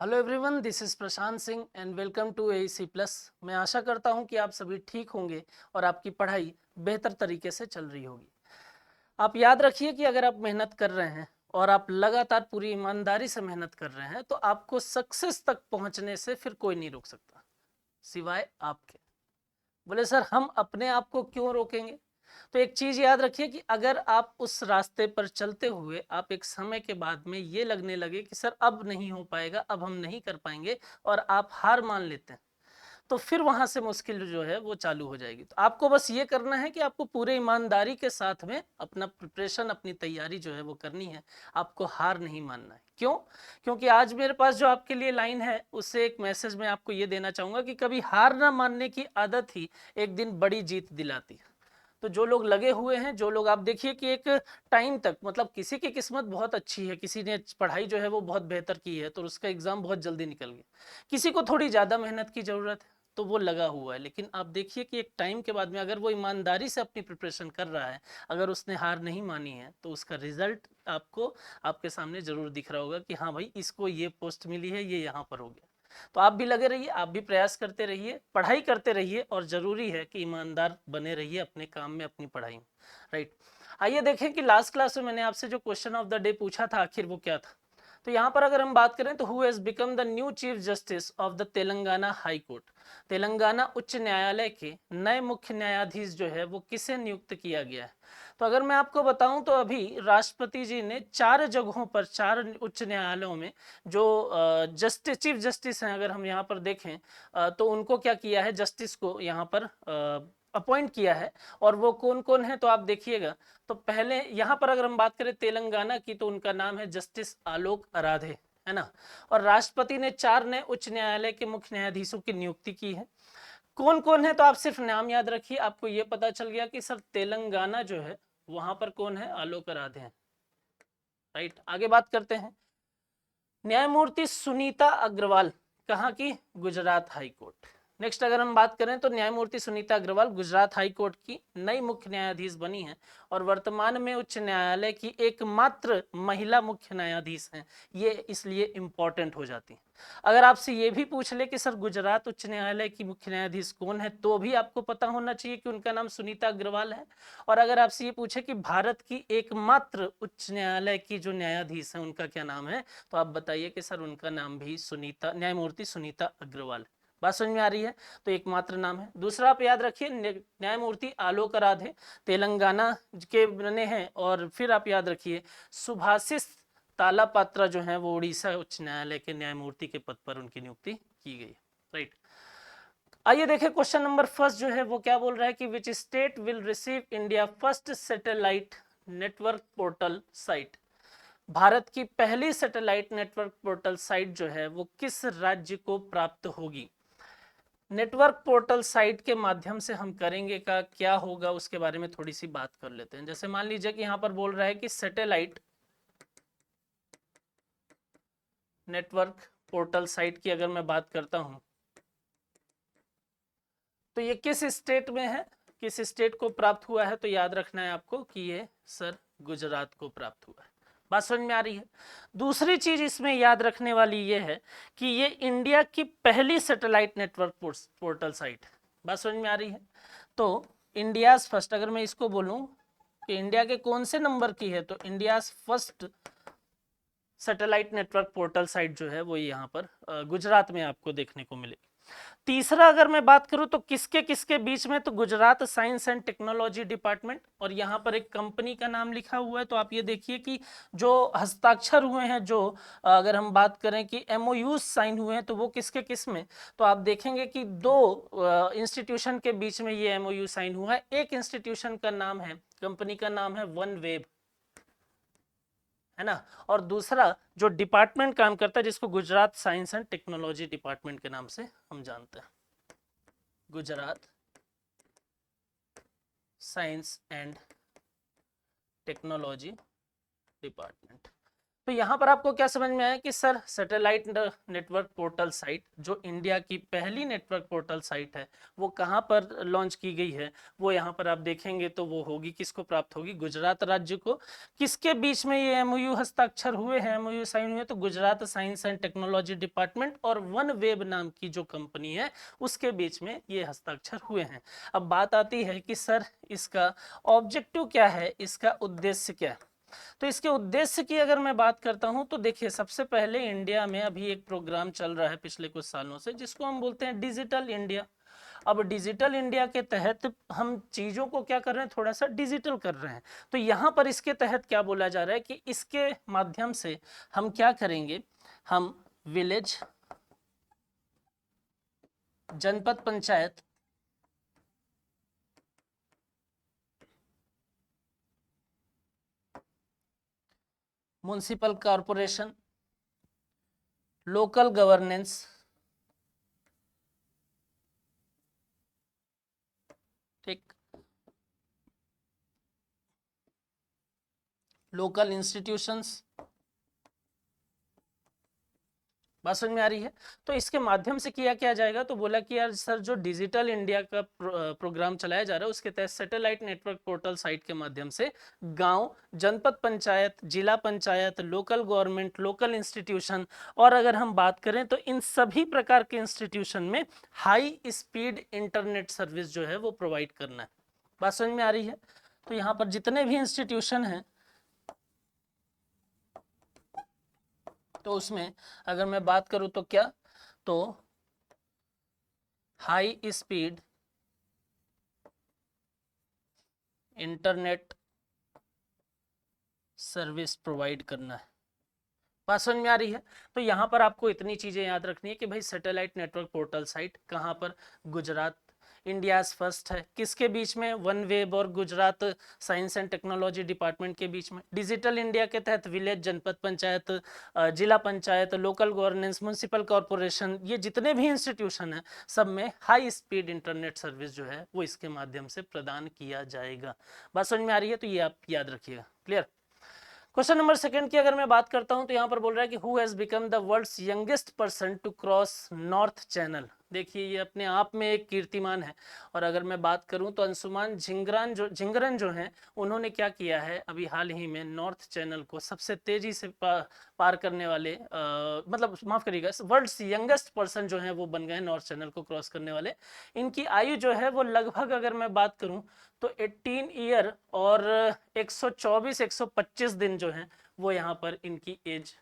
Hello everyone, this is Prashant Singh and welcome to AEC plus. मैं आशा करता हूं कि आप सभी ठीक होंगे और आपकी पढ़ाई बेहतर तरीके से चल रही होगी। आप याद रखिए कि अगर आप मेहनत कर रहे हैं और आप लगातार पूरी ईमानदारी से मेहनत कर रहे हैं तो आपको सक्सेस तक पहुंचने से फिर कोई नहीं रोक सकता सिवाय आपके। बोले सर, हम अपने आप को क्यों रोकेंगे? तो एक चीज याद रखिए कि अगर आप उस रास्ते पर चलते हुए आप एक समय के बाद में ये लगने लगे कि सर अब नहीं हो पाएगा, अब हम नहीं कर पाएंगे, और आप हार मान लेते हैं, तो फिर वहां से मुश्किल जो है वो चालू हो जाएगी। तो आपको बस ये करना है कि आपको पूरे ईमानदारी के साथ में अपना प्रिपरेशन, अपनी तैयारी जो है वो करनी है। आपको हार नहीं मानना है। क्यों? क्योंकि आज मेरे पास जो आपके लिए लाइन है उससे एक मैसेज मैं आपको ये देना चाहूंगा कि कभी हार ना मानने की आदत ही एक दिन बड़ी जीत दिलाती है। तो जो लोग लगे हुए हैं, जो लोग, आप देखिए कि एक टाइम तक, मतलब किसी की किस्मत बहुत अच्छी है, किसी ने पढ़ाई जो है वो बहुत बेहतर की है तो उसका एग्जाम बहुत जल्दी निकल गया, किसी को थोड़ी ज़्यादा मेहनत की ज़रूरत है तो वो लगा हुआ है। लेकिन आप देखिए कि एक टाइम के बाद में अगर वो ईमानदारी से अपनी प्रिपरेशन कर रहा है, अगर उसने हार नहीं मानी है, तो उसका रिजल्ट आपको आपके सामने जरूर दिख रहा होगा कि हाँ भाई, इसको ये पोस्ट मिली है, ये यहाँ पर हो गया। तो आप भी लगे रहिए, आप भी प्रयास करते रहिए, पढ़ाई करते रहिए, और जरूरी है कि ईमानदार बने रहिए अपने काम में, अपनी पढ़ाई में। राइट। आइए देखें कि लास्ट क्लास में मैंने आपसे जो क्वेश्चन ऑफ द डे पूछा था, आखिर वो क्या था। तो यहाँ पर अगर हम बात करें तो who has become the new chief justice of the Telangana high court, Telangana उच्च न्यायालय के नए मुख्य न्यायाधीश जो है वो किसे नियुक्त किया गया है? तो अगर मैं आपको बताऊं तो अभी राष्ट्रपति जी ने 4 जगहों पर, 4 उच्च न्यायालयों में जो जस्टिस, चीफ जस्टिस हैं, अगर हम यहाँ पर देखें तो उनको क्या किया है, जस्टिस को यहाँ पर अपॉइंट किया है। और वो कौन कौन है तो आप देखिएगा। तो पहले यहाँ पर अगर हम बात करें तेलंगाना की, तो उनका नाम है जस्टिस आलोक अराधे, है ना। और राष्ट्रपति ने 4 नए उच्च न्यायालय के मुख्य न्यायाधीशों की नियुक्ति की है। कौन कौन है तो आप सिर्फ नाम याद रखिए, आपको ये पता चल गया कि सर तेलंगाना जो है वहां पर कौन है, आलोक अराधे हैं। राइट, आगे बात करते हैं। न्यायमूर्ति सुनीता अग्रवाल कहाँ की? Gujarat high court. नेक्स्ट अगर हम बात करें तो न्यायमूर्ति सुनीता अग्रवाल गुजरात हाई कोर्ट की नई मुख्य न्यायाधीश बनी है और वर्तमान में उच्च न्यायालय की एकमात्र महिला मुख्य न्यायाधीश हैं। ये इसलिए इंपॉर्टेंट हो जाती है। अगर आपसे ये भी पूछ ले कि सर गुजरात उच्च न्यायालय की मुख्य न्यायाधीश कौन है, तो भी आपको पता होना चाहिए कि उनका नाम सुनीता अग्रवाल है। और अगर आपसे ये पूछे कि भारत की एकमात्र उच्च न्यायालय की जो न्यायाधीश है उनका क्या नाम है, तो आप बताइए कि सर उनका नाम भी सुनीता, न्यायमूर्ति सुनीता अग्रवाल। बात समझ में आ रही है? तो एकमात्र नाम है। दूसरा आप याद रखिए, न्यायमूर्ति आलोक अराधे तेलंगाना के बने हैं। और फिर आप याद रखिए सुभाषिस तालापात्रा जो है वो उड़ीसा उच्च न्यायालय के न्यायमूर्ति के पद पर उनकी नियुक्ति की गई। राइट। आइए देखें क्वेश्चन नंबर फर्स्ट जो है वो क्या बोल रहा है कि which state will receive India first satellite network portal site. Bharat की पहली सैटेलाइट नेटवर्क पोर्टल साइट जो है वो किस राज्य को प्राप्त होगी? नेटवर्क पोर्टल साइट के माध्यम से हम करेंगे का क्या होगा, उसके बारे में थोड़ी सी बात कर लेते हैं। जैसे मान लीजिए कि यहाँ पर बोल रहा है कि सैटेलाइट नेटवर्क पोर्टल साइट की अगर मैं बात करता हूं तो ये किस स्टेट में है, किस स्टेट को प्राप्त हुआ है? तो याद रखना है आपको कि ये सर गुजरात को प्राप्त हुआ है। बात समझ में आ रही है? दूसरी चीज इसमें याद रखने वाली ये है कि ये इंडिया की पहली सैटेलाइट नेटवर्क पोर्टल साइट है। बात समझ में आ रही है? तो इंडिया फर्स्ट, अगर मैं इसको बोलूं कि इंडिया के कौन से नंबर की है, तो India first satellite network portal site जो है वो यहाँ पर गुजरात में आपको देखने को मिलेगी। तीसरा अगर मैं बात करूं तो किसके किसके बीच में, तो Gujarat science and technology department, और यहाँ पर एक कंपनी का नाम लिखा हुआ है। तो आप ये देखिए कि जो हस्ताक्षर हुए हैं, जो अगर हम बात करें कि एमओयू साइन हुए हैं, तो वो किसके किस में, तो आप देखेंगे कि 2 इंस्टीट्यूशन के बीच में ये एमओयू साइन हुआ है। एक इंस्टीट्यूशन का नाम है, कंपनी का नाम है वन वेब, है ना। और दूसरा जो डिपार्टमेंट काम करता है जिसको Gujarat science and technology department के नाम से हम जानते हैं, Gujarat science and technology department. तो तो यहाँ पर आपको क्या समझ में आया कि sir satellite network portal site जो इंडिया की पहली नेटवर्क पोर्टल साइट है वो कहाँ पर लॉन्च की गई है, वो यहाँ पर आप देखेंगे तो वो होगी, किसको प्राप्त होगी, गुजरात राज्य को। किसके बीच में ये एमओयू हस्ताक्षर हुए हैं, एमओयू साइन हुए, तो Gujarat science and technology department और वन वेब नाम की जो कंपनी है उसके बीच में ये हस्ताक्षर हुए हैं। अब बात आती है कि सर इसका ऑब्जेक्टिव क्या है, इसका उद्देश्य क्या है। तो इसके उद्देश्य की अगर मैं बात करता हूं तो देखिए, सबसे पहले इंडिया में अभी एक प्रोग्राम चल रहा है पिछले कुछ सालों से जिसको हम बोलते हैं डिजिटल इंडिया। अब डिजिटल इंडिया के तहत हम चीजों को क्या कर रहे हैं, थोड़ा सा डिजिटल कर रहे हैं। तो यहां पर इसके तहत क्या बोला जा रहा है कि इसके माध्यम से हम क्या करेंगे, हम विलेज, जनपद panchayat, municipal corporation, local governance, ठीक, लोकल इंस्टीट्यूशंस, बात समझ में आ रही है। तो इसके माध्यम से किया क्या जाएगा, तो बोला कि यार सर जो डिजिटल इंडिया का प्रोग्राम चलाया जा रहा है उसके तहत सैटेलाइट नेटवर्क पोर्टल साइट के माध्यम से गांव, जनपद पंचायत, जिला panchayat, local government, local institution, और अगर हम बात करें तो इन सभी प्रकार के इंस्टीट्यूशन में हाई स्पीड इंटरनेट सर्विस जो है वो प्रोवाइड करना है। बात समझ में आ रही है। तो यहाँ पर जितने भी इंस्टीट्यूशन हैं तो उसमें अगर मैं बात करूं तो क्या, तो high speed internet service provide करना है। बात समझ में आ रही है। तो यहां पर आपको इतनी चीजें याद रखनी है कि भाई सैटेलाइट नेटवर्क पोर्टल साइट कहां पर, गुजरात, इंडियाज फर्स्ट है, किसके बीच में, वन वेब और Gujarat science and technology department के बीच में। डिजिटल इंडिया के तहत विलेज, जनपद पंचायत, जिला panchayat, local governance, municipal corporation, ये जितने भी इंस्टीट्यूशन हैं सब में हाई स्पीड इंटरनेट सर्विस जो है वो इसके माध्यम से प्रदान किया जाएगा। बात समझ में आ रही है। तो ये आप याद रखिएगा। क्लियर। क्वेश्चन नंबर सेकंड की अगर मैं बात करता हूं तो यहां पर बोल रहा है कि who has become the world's youngest person to cross North Channel. देखिए ये अपने आप में एक कीर्तिमान है। और अगर मैं बात करूं तो अंशुमान झिंगरन जो हैं उन्होंने क्या किया है, अभी हाल ही में नॉर्थ चैनल को सबसे तेजी से पार करने वाले, मतलब माफ करिएगा, वर्ल्ड्स यंगेस्ट पर्सन जो है वो बन गए नॉर्थ चैनल को क्रॉस करने वाले। इनकी आयु जो है वो लगभग अगर मैं बात करूं तो 18 ईयर और 124-125 दिन जो है वो यहाँ पर इनकी एज।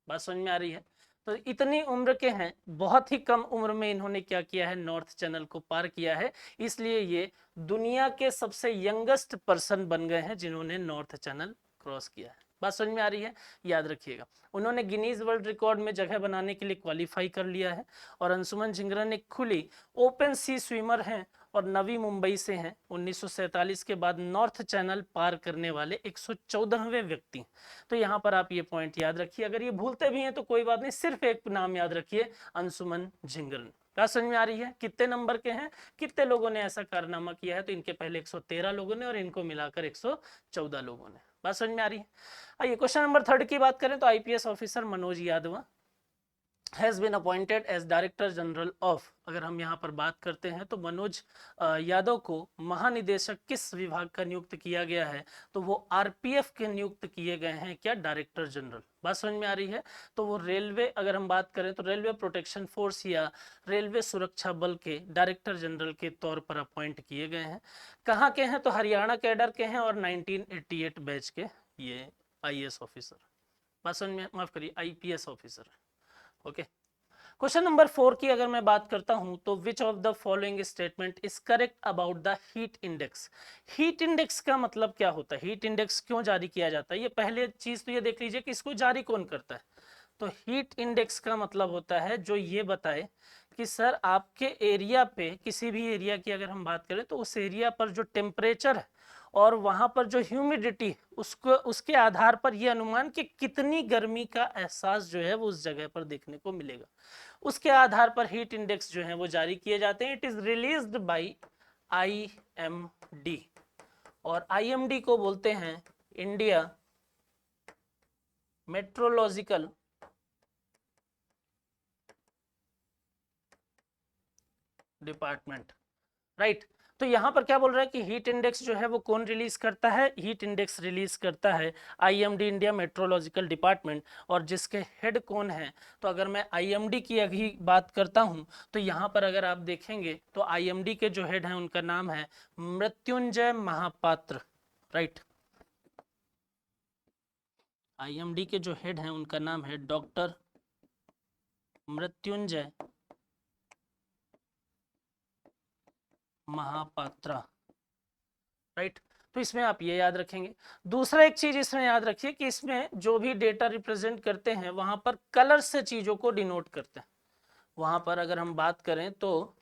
बात समझ में आ रही है। तो इतनी उम्र के हैं, बहुत ही कम उम्र में इन्होंने क्या किया है, नॉर्थ चैनल को पार किया है। इसलिए ये दुनिया के सबसे यंगेस्ट पर्सन बन गए हैं जिन्होंने नॉर्थ चैनल क्रॉस किया है। बात समझ में आ रही है, याद रखिएगा। उन्होंने गिनीज वर्ल्ड रिकॉर्ड में जगह बनाने के लिए क्वालिफाई कर लिया है। और अंशुमन झिंगरन एक खुली ओपन सी स्विमर हैं और नवी मुंबई से हैं। 1947 के बाद नॉर्थ चैनल पार करने वाले 114वें व्यक्ति। तो यहाँ पर आप ये पॉइंट याद रखिए। अगर ये भूलते भी हैं तो कोई बात नहीं, सिर्फ एक नाम याद रखिए, अंशुमन झिंगरन। बात समझ में आ रही है। कितने नंबर के हैं, कितने लोगों ने ऐसा कारनामा किया है, तो इनके पहले 113 लोगों ने और इनको मिलाकर 114 लोगों ने। बात समझ में आ रही है। आइए क्वेश्चन नंबर थर्ड की बात करें तो IPS officer Manoj Yadav has been appointed as director general of. अगर हम यहाँ पर बात करते हैं तो मनोज यादव को महानिदेशक किस विभाग का नियुक्त किया गया है, तो वो आरपीएफ के नियुक्त किए गए हैं, क्या, डायरेक्टर जनरल। बात समझ में आ रही है। तो वो रेलवे, अगर हम बात करें तो रेलवे प्रोटेक्शन फोर्स या रेलवे सुरक्षा बल के डायरेक्टर जनरल के तौर पर अपॉइंट किए गए हैं। कहाँ के हैं, तो हरियाणा कैडर के हैं और 1988 बैच के ये आईएएस ऑफिसर। बात समझ में, माफ करिए, IPS officer. Okay. Question number 4 की अगर मैं बात करता हूं तो which of the following statement is correct about the heat index. Heat index का मतलब क्या होता है, हीट इंडेक्स क्यों जारी किया जाता है, ये पहले चीज तो ये देख लीजिए कि इसको जारी कौन करता है। तो हीट इंडेक्स का मतलब होता है जो ये बताए कि सर आपके एरिया पे, किसी भी एरिया की अगर हम बात करें तो उस एरिया पर जो टेम्परेचर है और वहां पर जो ह्यूमिडिटी, उसको उसके आधार पर यह अनुमान कि कितनी गर्मी का एहसास जो है वो उस जगह पर देखने को मिलेगा, उसके आधार पर हीट इंडेक्स जो है वो जारी किए जाते हैं। It is released by IMD और आईएमडी को बोलते हैं इंडिया मेट्रोलॉजिकल डिपार्टमेंट, राइट। तो यहां पर क्या बोल रहा है कि हीट इंडेक्स जो है वो कौन रिलीज करता है, हीट इंडेक्स रिलीज करता है आईएमडी, इंडिया मेट्रोलॉजिकल डिपार्टमेंट। और जिसके हेड कौन है, तो अगर मैं आईएमडी की अभी बात करता हूं तो यहां पर अगर आप देखेंगे तो आईएमडी के जो हेड हैं उनका नाम है मृत्युंजय महापात्र, राइट। आईएमडी के जो हेड हैं उनका नाम है डॉक्टर मृत्युंजय महापात्रा, राइट। तो इसमें आप ये याद रखेंगे। दूसरा एक चीज इसमें याद रखिए कि इसमें जो भी डेटा रिप्रेजेंट करते हैं वहां पर कलर से चीजों को डिनोट करते हैं। वहां पर अगर हम बात करें तो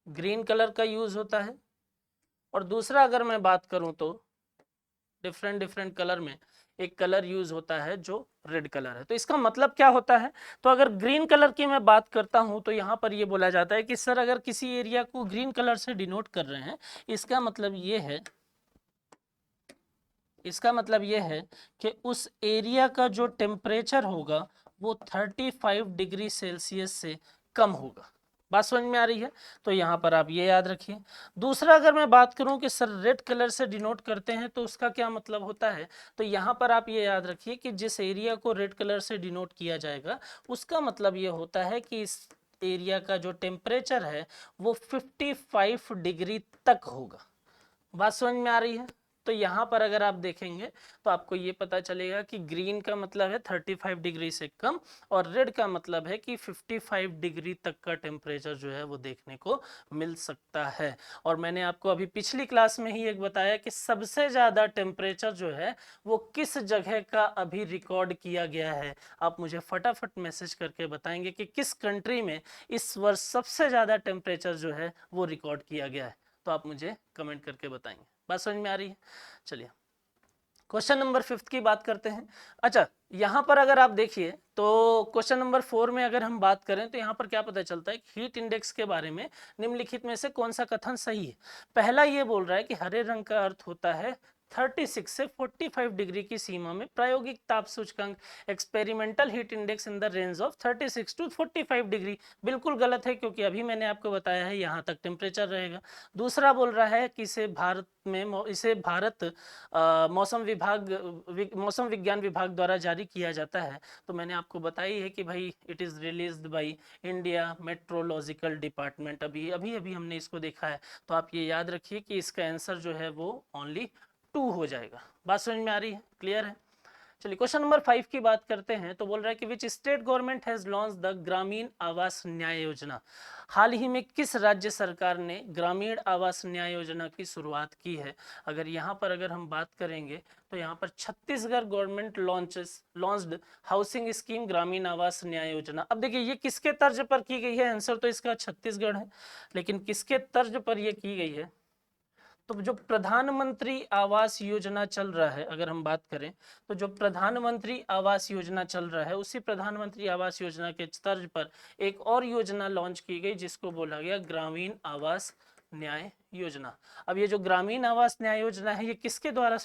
ग्रीन कलर का यूज होता है, और दूसरा अगर मैं बात करूं तो डिफरेंट डिफरेंट कलर में एक कलर यूज होता है जो रेड कलर है। तो इसका मतलब क्या होता है, तो अगर ग्रीन कलर की मैं बात करता हूं तो यहां पर ये बोला जाता है कि सर अगर किसी एरिया को ग्रीन कलर से डिनोट कर रहे हैं, इसका मतलब ये है, इसका मतलब ये है कि उस एरिया का जो टेम्परेचर होगा वो 35 डिग्री सेल्सियस से कम होगा। बात समझ में आ रही है, तो यहाँ पर आप ये याद रखिए। दूसरा अगर मैं बात करूं कि सर रेड कलर से डिनोट करते हैं तो उसका क्या मतलब होता है, तो यहाँ पर आप ये याद रखिए कि जिस एरिया को रेड कलर से डिनोट किया जाएगा उसका मतलब ये होता है कि इस एरिया का जो टेम्परेचर है वो 55 डिग्री तक होगा। बात समझ में आ रही है। तो यहाँ पर अगर आप देखेंगे तो आपको ये पता चलेगा कि ग्रीन का मतलब है 35 डिग्री से कम, और रेड का मतलब है कि 55 डिग्री तक का टेम्परेचर जो है वो देखने को मिल सकता है। और मैंने आपको अभी पिछली क्लास में ही एक बताया कि सबसे ज़्यादा टेम्परेचर जो है वो किस जगह का अभी रिकॉर्ड किया गया है। आप मुझे फटाफट मैसेज करके बताएंगे कि किस कंट्री में इस वर्ष सबसे ज़्यादा टेम्परेचर जो है वो रिकॉर्ड किया गया है, तो आप मुझे कमेंट करके बताएंगे। बात समझ में आ रही है। चलिए क्वेश्चन नंबर 5 की बात करते हैं। अच्छा, यहाँ पर अगर आप देखिए तो क्वेश्चन नंबर 4 में अगर हम बात करें तो यहाँ पर क्या पता चलता है कि हीट इंडेक्स के बारे में निम्नलिखित में से कौन सा कथन सही है। पहला ये बोल रहा है कि हरे रंग का अर्थ होता है 36 से 45 डिग्री की सीमा में प्रायोगिक ताप सूचकांक, experimental heat index in the range of 36 to 45 degree. बिल्कुल गलत है, क्योंकि अभी मैंने आपको बताया है यहाँ तक टेम्परेचर रहेगा। दूसरा बोल रहा है कि इसे भारत मौसम विज्ञान विभाग द्वारा जारी किया जाता है। तो मैंने आपको बताई है कि भाई it is released by India meteorological department. अभी अभी अभी हमने इसको देखा है। तो आप ये याद रखिए कि इसका आंसर जो है वो ओनली 2 हो जाएगा। बात समझ में आ रही है, क्लियर है। चलिए क्वेश्चन नंबर 5 की बात करते हैं। तो बोल रहा है कि which state government has launch the Gramin Awas न्याय योजना। हाल ही में किस राज्य सरकार ने ग्रामीण आवास न्याय योजना की शुरुआत की है। अगर हम बात करेंगे तो यहाँ पर Chhattisgarh government launched housing scheme Gramin Awas न्याय योजना। अब देखिए ये किसके तर्ज पर की गई है, आंसर तो इसका छत्तीसगढ़ है, लेकिन किसके तर्ज पर यह की गई है, तो जो प्रधानमंत्री आवास योजना चल रहा है, अगर हम बात करें तो जो प्रधानमंत्री आवास योजना चल रहा है उसी प्रधानमंत्री आवास योजना के तर्ज पर एक और योजना लॉन्च की गई जिसको बोला गया ग्रामीण आवास न्याय योजना। अब ये जो ग्रामीण आवास न्याय योजना है ये किसके द्वारा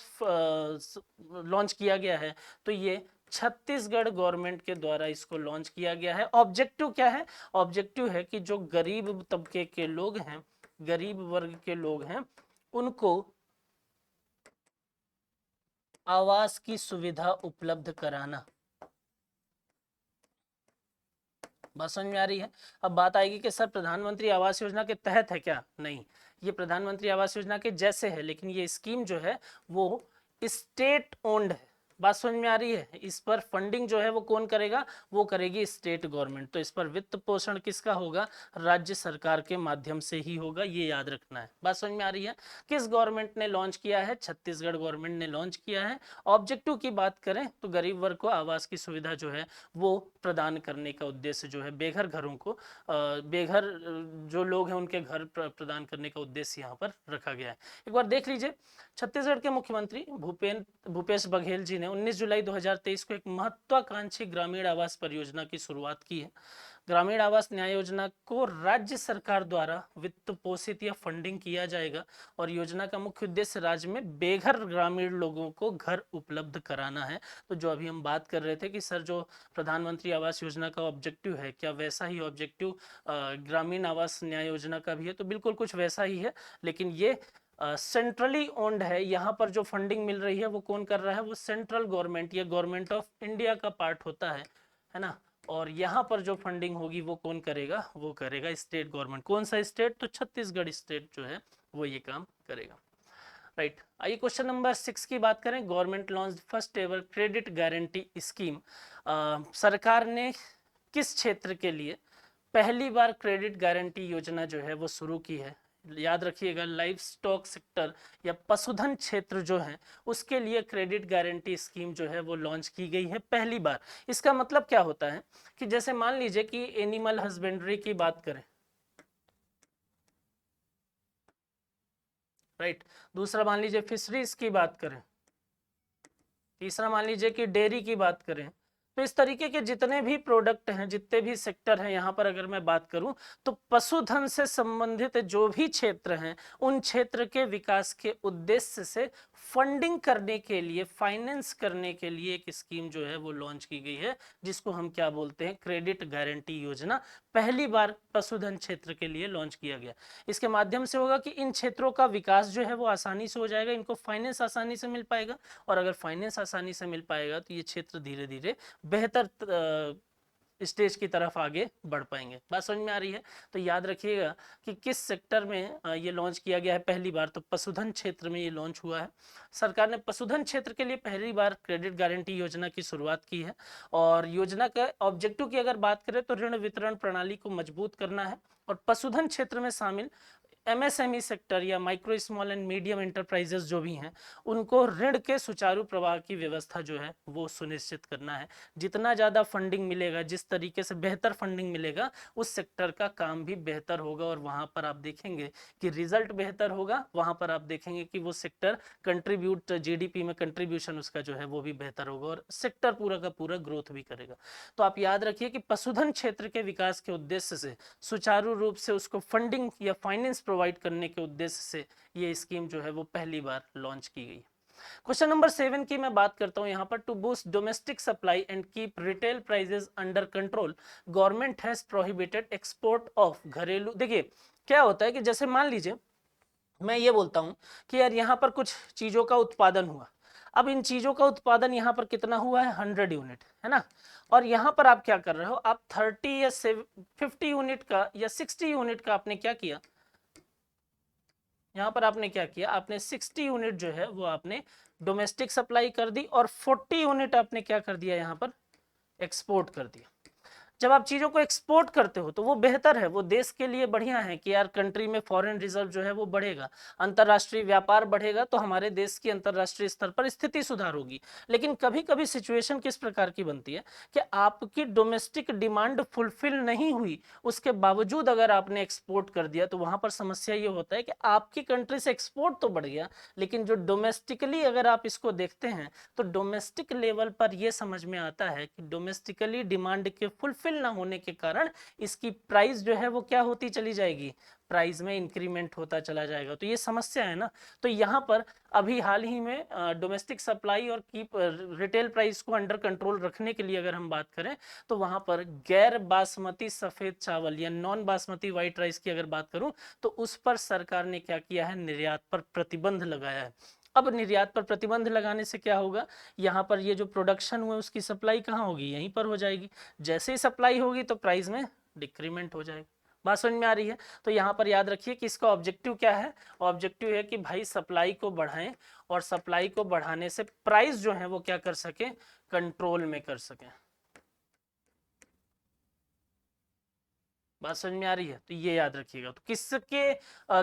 लॉन्च किया गया है, तो ये छत्तीसगढ़ गवर्नमेंट के द्वारा इसको लॉन्च किया गया है। ऑब्जेक्टिव क्या है, ऑब्जेक्टिव है कि जो गरीब तबके के लोग हैं, गरीब वर्ग के लोग हैं, उनको आवास की सुविधा उपलब्ध कराना। बात समझ में आ रही है। अब बात आएगी कि सर प्रधानमंत्री आवास योजना के तहत है क्या, नहीं, ये प्रधानमंत्री आवास योजना के जैसे है, लेकिन ये स्कीम जो है वो स्टेट ओन्ड है। बात समझ में आ रही है। इस पर फंडिंग जो है वो कौन करेगा, वो करेगी स्टेट गवर्नमेंट। तो इस पर वित्त पोषण किसका होगा, राज्य सरकार के माध्यम से ही होगा, ये याद रखना है। बात समझ में आ रही है। किस गवर्नमेंट ने लॉन्च किया है, छत्तीसगढ़ गवर्नमेंट ने लॉन्च किया है। ऑब्जेक्टिव की बात करें तो गरीब वर्ग को आवास की सुविधा जो है वो प्रदान करने का उद्देश्य जो है, बेघर घरों को बेघर जो लोग हैं उनके घर प्रदान करने का उद्देश्य यहाँ पर रखा गया है। एक बार देख लीजिए, छत्तीसगढ़ के मुख्यमंत्री भूपेश बघेल जी ने 19 जुलाई 2023 को एक महत्वाकांक्षी ग्रामीण आवास परियोजना की शुरुआत की है। ग्रामीण आवास न्याय योजना को राज्य सरकार द्वारा वित्त पोषित या फंडिंग किया जाएगा और योजना का मुख्य उद्देश्य राज्य में बेघर ग्रामीण लोगों को घर उपलब्ध कराना है। तो जो अभी हम बात कर रहे थे कि सर जो प्रधानमंत्री आवास योजना का ऑब्जेक्टिव है, क्या वैसा ही ऑब्जेक्टिव ग्रामीण आवास न्याय योजना का भी है? तो बिल्कुल कुछ वैसा ही है, लेकिन ये सेंट्रली ओन्ड है। यहाँ पर जो फंडिंग मिल रही है वो कौन कर रहा है? वो सेंट्रल गवर्नमेंट या गवर्नमेंट ऑफ इंडिया का पार्ट होता है ना। और यहाँ पर जो फंडिंग होगी वो कौन करेगा? वो करेगा स्टेट गवर्नमेंट। कौन सा स्टेट? तो छत्तीसगढ़ स्टेट जो है वो ये काम करेगा। राइट, आइए क्वेश्चन नंबर 6 की बात करें। Government launch first ever credit guarantee scheme. सरकार ने किस क्षेत्र के लिए पहली बार क्रेडिट गारंटी योजना जो है वो शुरू की है? याद रखिएगा, लाइव स्टॉक सेक्टर या पशुधन क्षेत्र जो है उसके लिए क्रेडिट गारंटी स्कीम जो है वो लॉन्च की गई है पहली बार। इसका मतलब क्या होता है कि जैसे मान लीजिए कि एनिमल हस्बेंड्री की बात करें, राइट, दूसरा मान लीजिए फिशरीज की बात करें, तीसरा मान लीजिए कि डेयरी की बात करें, तो इस तरीके के जितने भी प्रोडक्ट हैं, जितने भी सेक्टर हैं, यहाँ पर अगर मैं बात करूं तो पशुधन से संबंधित जो भी क्षेत्र हैं उन क्षेत्र के विकास के उद्देश्य से फंडिंग करने के लिए, फाइनेंस करने के लिए एक स्कीम जो है वो लॉन्च की गई है, जिसको हम क्या बोलते हैं? क्रेडिट गारंटी योजना। पहली बार पशुधन क्षेत्र के लिए लॉन्च किया गया। इसके माध्यम से होगा कि इन क्षेत्रों का विकास जो है वो आसानी से हो जाएगा, इनको फाइनेंस आसानी से मिल पाएगा, और अगर फाइनेंस आसानी से मिल पाएगा तो ये क्षेत्र धीरे धीरे बेहतर स्टेज की तरफ आगे बढ़ पाएंगे। बात समझ में आ रही है? तो याद रखिएगा कि किस सेक्टर में ये लॉन्च किया गया है पहली बार, तो पशुधन क्षेत्र में ये लॉन्च हुआ है। सरकार ने पशुधन क्षेत्र के लिए पहली बार क्रेडिट गारंटी योजना की शुरुआत की है। और योजना का ऑब्जेक्टिव की अगर बात करें तो ऋण वितरण प्रणाली को मजबूत करना है और पशुधन क्षेत्र में शामिल एमएसएमई सेक्टर या micro small and medium enterprises जो भी हैं उनको ऋण के सुचारू प्रवाह की व्यवस्था जो है वो सुनिश्चित करना है। जितना ज़्यादा फंडिंग मिलेगा, जिस तरीके से बेहतर फंडिंग मिलेगा, उस सेक्टर का काम भी बेहतर होगा और वहाँ पर आप देखेंगे कि रिजल्ट बेहतर होगा। वहाँ पर आप देखेंगे कि वो सेक्टर कंट्रीब्यूट, जीडीपी में कंट्रीब्यूशन उसका जो है वो भी बेहतर होगा और सेक्टर पूरा का पूरा ग्रोथ भी करेगा। तो आप याद रखिए कि पशुधन क्षेत्र के विकास के उद्देश्य से सुचारू रूप से उसको फंडिंग या फाइनेंस प्रोवाइड करने के उद्देश्य से ये स्कीम जो है वो पहली बार लॉन्च की गई। क्वेश्चन नंबर 7 की मैं बात करता हूं यहाँ पर। To boost domestic supply and keep retail prices under control, government has prohibited export of घरेलू। देखिए क्या होता है कि जैसे मान लीजिए मैं ये बोलता हूं कि यार यहाँ पर कुछ चीजों का उत्पादन हुआ, अब इन चीजों का उत्पादन यहाँ पर कितना हुआ है? 100 यूनिट, है ना। और यहाँ पर आप क्या कर रहे हो? आप 30 या 50 यूनिट का या 60 यूनिट का आपने क्या किया? यहाँ पर आपने क्या किया? आपने 60 यूनिट जो है वो आपने डोमेस्टिक सप्लाई कर दी और 40 यूनिट आपने क्या कर दिया? यहाँ पर एक्सपोर्ट कर दिया। जब आप चीजों को एक्सपोर्ट करते हो तो वो बेहतर है, वो देश के लिए बढ़िया है कि यार कंट्री में फॉरेन रिजर्व जो है वो बढ़ेगा, अंतरराष्ट्रीय व्यापार बढ़ेगा, तो हमारे देश की अंतरराष्ट्रीय स्तर पर स्थिति सुधार होगी। लेकिन कभी कभी सिचुएशन किस प्रकार की बनती है कि आपकी डोमेस्टिक डिमांड फुलफिल नहीं हुई, उसके बावजूद अगर आपने एक्सपोर्ट कर दिया तो वहां पर समस्या ये होता है कि आपकी कंट्री से एक्सपोर्ट तो बढ़ गया, लेकिन जो डोमेस्टिकली अगर आप इसको देखते हैं तो डोमेस्टिक लेवल पर यह समझ में आता है कि डोमेस्टिकली डिमांड के फुलफिल ना होने के कारण इसकी प्राइस जो है वो क्या होती चली जाएगी? प्राइस में इंक्रीमेंट होता चला जाएगा। तो ये समस्या है ना। तो यहाँ पर अभी हाल ही में डोमेस्टिक सप्लाई और कीप रिटेल प्राइस को अंडर कंट्रोल रखने के लिए अगर हम बात करें तो वहां पर गैर बासमती सफेद चावल या नॉन बासमती व्हाइट राइस की अगर बात करूं तो उस पर सरकार ने क्या किया है? निर्यात पर प्रतिबंध लगाया है। अब निर्यात पर प्रतिबंध लगाने से क्या होगा? यहाँ पर ये जो प्रोडक्शन हुआ उसकी सप्लाई कहाँ होगी? यहीं पर हो जाएगी। जैसे ही सप्लाई होगी तो प्राइस में डिक्रीमेंट हो जाएगा। बात समझ में आ रही है? तो यहाँ पर याद रखिए कि इसका ऑब्जेक्टिव क्या है? ऑब्जेक्टिव है कि भाई सप्लाई को बढ़ाएं और सप्लाई को बढ़ाने से प्राइस जो है वो क्या कर सके? कंट्रोल में कर सके। बात समझ में आ रही है? तो ये याद रखिएगा। तो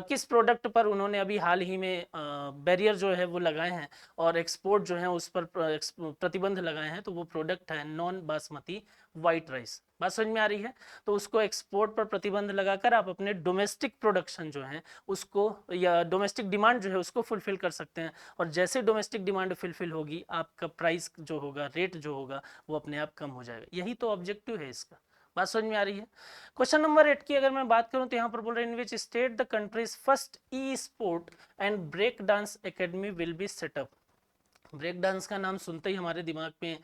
किस प्रोडक्ट पर उन्होंने अभी हाल ही में बैरियर जो है वो लगाए हैं और एक्सपोर्ट जो है उस पर प्रतिबंध लगाए हैं, तो वो प्रोडक्ट है नॉन बासमती व्हाइट राइस। बात समझ में आ रही है? तो उसको एक्सपोर्ट पर प्रतिबंध लगाकर आप अपने डोमेस्टिक प्रोडक्शन जो है उसको या डोमेस्टिक डिमांड जो है उसको फुलफिल कर सकते हैं, और जैसे डोमेस्टिक डिमांड फुलफिल होगी आपका प्राइस जो होगा, रेट जो होगा वो अपने आप कम हो जाएगा। यही तो ऑब्जेक्टिव है इसका। बात समझ में आ रही है। क्वेश्चन नंबर 8 की अगर मैं बात करूं तो यहाँ पर बोल रहे हैं in which state the countries first e sport and break dance academy will be set up. Break dance का नाम सुनते ही हमारे दिमाग में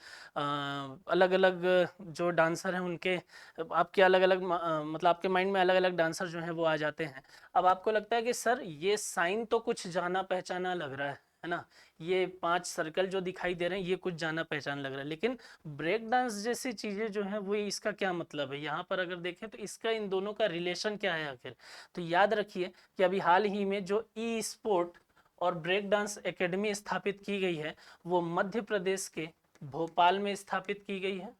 अलग अलग जो डांसर हैं उनके आपके अलग अलग मतलब आपके माइंड में अलग अलग डांसर जो हैं वो आ जाते हैं। अब आपको लगता है कि सर ये साइन तो कुछ जाना पहचाना लग रहा है ना, ये 5 सर्कल जो दिखाई दे रहे हैं ये कुछ जाना पहचान लग रहा है, लेकिन ब्रेक डांस जैसी चीजें जो हैं वो इसका क्या मतलब है, यहाँ पर अगर देखें तो इसका इन दोनों का रिलेशन क्या है आखिर। तो याद रखिए कि अभी हाल ही में जो ई स्पोर्ट और ब्रेक डांस एकेडमी स्थापित की गई है वो मध्य प्रदेश के भोपाल में स्थापित की गई है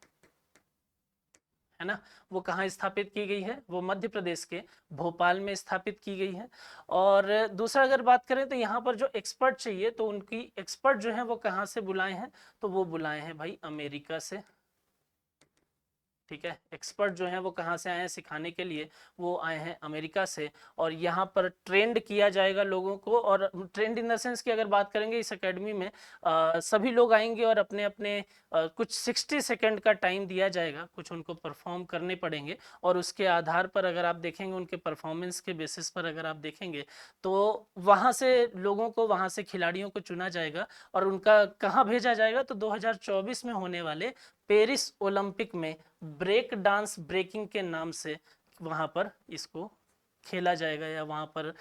ना। वो कहाँ स्थापित की गई है, वो मध्य प्रदेश के भोपाल में स्थापित की गई है। और दूसरा अगर बात करें तो यहाँ पर जो एक्सपर्ट चाहिए तो उनकी एक्सपर्ट जो है वो कहाँ से बुलाए हैं, तो वो बुलाए हैं भाई अमेरिका से। ठीक है, एक्सपर्ट जो हैं वो कहाँ से आए हैं सिखाने के लिए, वो आए हैं अमेरिका से। और यहाँ पर ट्रेंड किया जाएगा लोगों को, और ट्रेंड इन द सेंस की अगर बात करेंगे इस एकेडमी में सभी लोग आएंगे और अपने अपने कुछ 60 सेकंड का टाइम दिया जाएगा, कुछ उनको परफॉर्म करने पड़ेंगे और उसके आधार पर अगर आप देखेंगे उनके परफॉर्मेंस के बेसिस पर अगर आप देखेंगे तो वहाँ से लोगों को, वहाँ से खिलाड़ियों को चुना जाएगा और उनका कहाँ भेजा जाएगा, तो 2024 में होने वाले पेरिस ओलंपिक में ब्रेक डांस ब्रेकिंग के नाम से वहां पर इसको खेला जाएगा, या वहां पर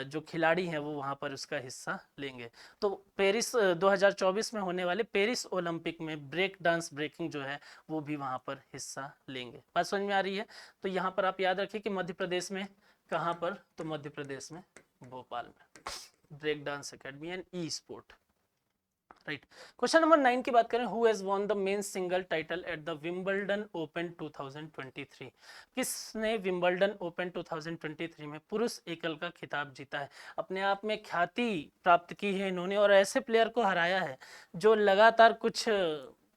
जो खिलाड़ी हैं वो वहां पर उसका हिस्सा लेंगे। तो पेरिस 2024 में होने वाले पेरिस ओलंपिक में ब्रेक डांस ब्रेकिंग जो है वो भी वहां पर हिस्सा लेंगे। बात समझ में आ रही है। तो यहाँ पर आप याद रखिए कि मध्य प्रदेश में कहाँ पर, तो मध्य प्रदेश में भोपाल में break dance academy and e sport. Right. Question number 9 की बात करें, who has won the men single title at the Wimbledon open 2023। किसने विंबलडन ओपन 2023 में पुरुष एकल का खिताब जीता है। अपने आप में ख्याति प्राप्त की है इन्होंने और ऐसे प्लेयर को हराया है जो लगातार कुछ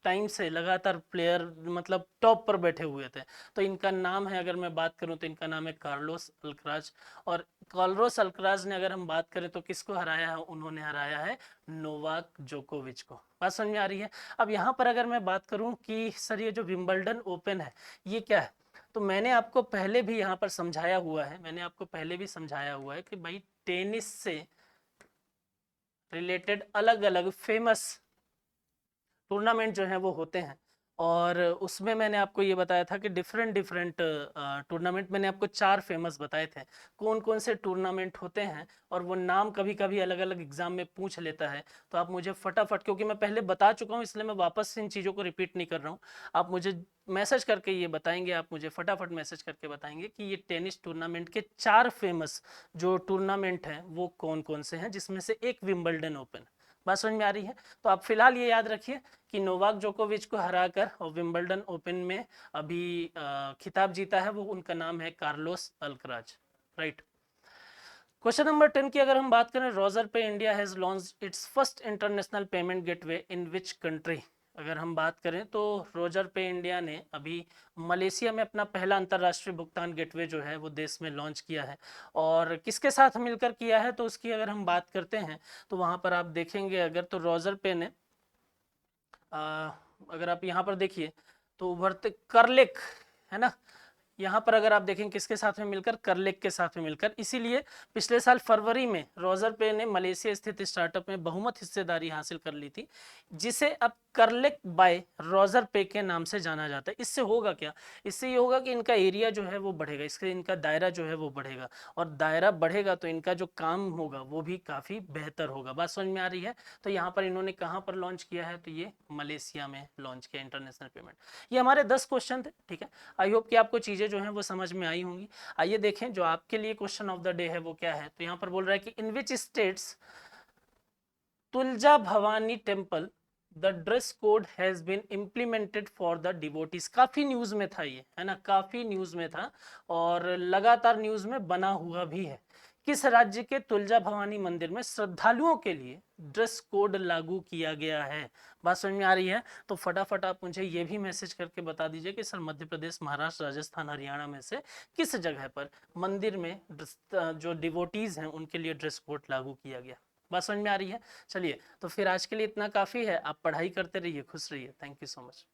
टाइम से लगातार प्लेयर मतलब टॉप पर बैठे हुए थे। तो इनका नाम है, अगर मैं बात करूं तो इनका नाम है कार्लोस अल्कराज। और कार्लोस अल्कराज ने अगर हम बात करें तो किसको हराया है, उन्होंने हराया है नोवाक जोकोविच को। बात समझ में आ रही है। अब यहाँ पर अगर मैं बात करूं कि सर ये जो विंबलडन ओपन है ये क्या है, तो मैंने आपको पहले भी यहाँ पर समझाया हुआ है, मैंने आपको पहले भी समझाया हुआ है कि भाई टेनिस से रिलेटेड अलग अलग फेमस टूर्नामेंट जो हैं वो होते हैं। और उसमें मैंने आपको ये बताया था कि डिफरेंट डिफरेंट टूर्नामेंट, मैंने आपको 4 फेमस बताए थे कौन कौन से टूर्नामेंट होते हैं, और वो नाम कभी कभी अलग अलग एग्जाम में पूछ लेता है। तो आप मुझे फटाफट, क्योंकि मैं पहले बता चुका हूँ इसलिए मैं वापस इन चीज़ों को रिपीट नहीं कर रहा हूँ, आप मुझे मैसेज करके ये बताएंगे, आप मुझे फटाफट मैसेज करके बताएंगे कि ये टेनिस टूर्नामेंट के 4 फेमस जो टूर्नामेंट हैं वो कौन कौन से हैं, जिसमें से एक विंबलडन ओपन। बात समझ में आ रही है। तो आप फिलहाल ये याद रखिए कि नोवाक जोकोविच को हराकर और विंबलडन ओपन में अभी खिताब जीता है वो, उनका नाम है Carlos Alcaraz. Right. Question number 10 की अगर हम बात करें, रोजर पे India has launched it's first international payment gateway in which country. अगर हम बात करें तो रोजर पे इंडिया ने अभी मलेशिया में अपना पहला अंतरराष्ट्रीय भुगतान गेटवे जो है वो देश में लॉन्च किया है। और किसके साथ मिलकर किया है, तो उसकी अगर हम बात करते हैं तो वहां पर आप देखेंगे अगर, तो रोजर पे ने अगर आप यहाँ पर देखिए तो उभरते करलेक है ना, यहाँ पर अगर आप देखें किसके साथ में मिलकर, करलेक के साथ में मिलकर। इसीलिए पिछले साल फरवरी में रोजर पे ने मलेशिया स्थित स्टार्टअप में बहुमत हिस्सेदारी हासिल कर ली थी, जिसे अब करलेक बाय रोजर पे के नाम से जाना जाता है। इससे होगा क्या, इससे ये होगा कि इनका एरिया जो है वो बढ़ेगा, इसके इनका दायरा जो है वो बढ़ेगा, और दायरा बढ़ेगा तो इनका जो काम होगा वो भी काफ़ी बेहतर होगा। बात समझ में आ रही है। तो यहाँ पर इन्होंने कहाँ पर लॉन्च किया है, तो ये मलेशिया में लॉन्च किया इंटरनेशनल पेमेंट। ये हमारे 10 क्वेश्चन थे। ठीक है, आई होप कि आपको चीज़ें जो हैं वो समझ में आई होंगी। आइए देखें जो आपके लिए क्वेश्चन ऑफ द डे है वो क्या है। तो यहाँ पर बोल रहा है कि in which states Tulja Bhavani temple the dress code has been implemented for the devotees. काफी न्यूज में था ये, है ना, काफी न्यूज में था और लगातार न्यूज में बना हुआ भी है। किस राज्य के तुलजा भवानी मंदिर में श्रद्धालुओं के लिए ड्रेस कोड लागू किया गया है। बात समझ में आ रही है। तो फटाफट आप मुझे ये भी मैसेज करके बता दीजिए कि सर मध्य प्रदेश, महाराष्ट्र, राजस्थान, हरियाणा में से किस जगह पर मंदिर में जो डिवोटीज हैं उनके लिए ड्रेस कोड लागू किया गया। बात समझ में आ रही है। चलिए, तो फिर आज के लिए इतना काफ़ी है। आप पढ़ाई करते रहिए, खुश रहिए। Thank you so much.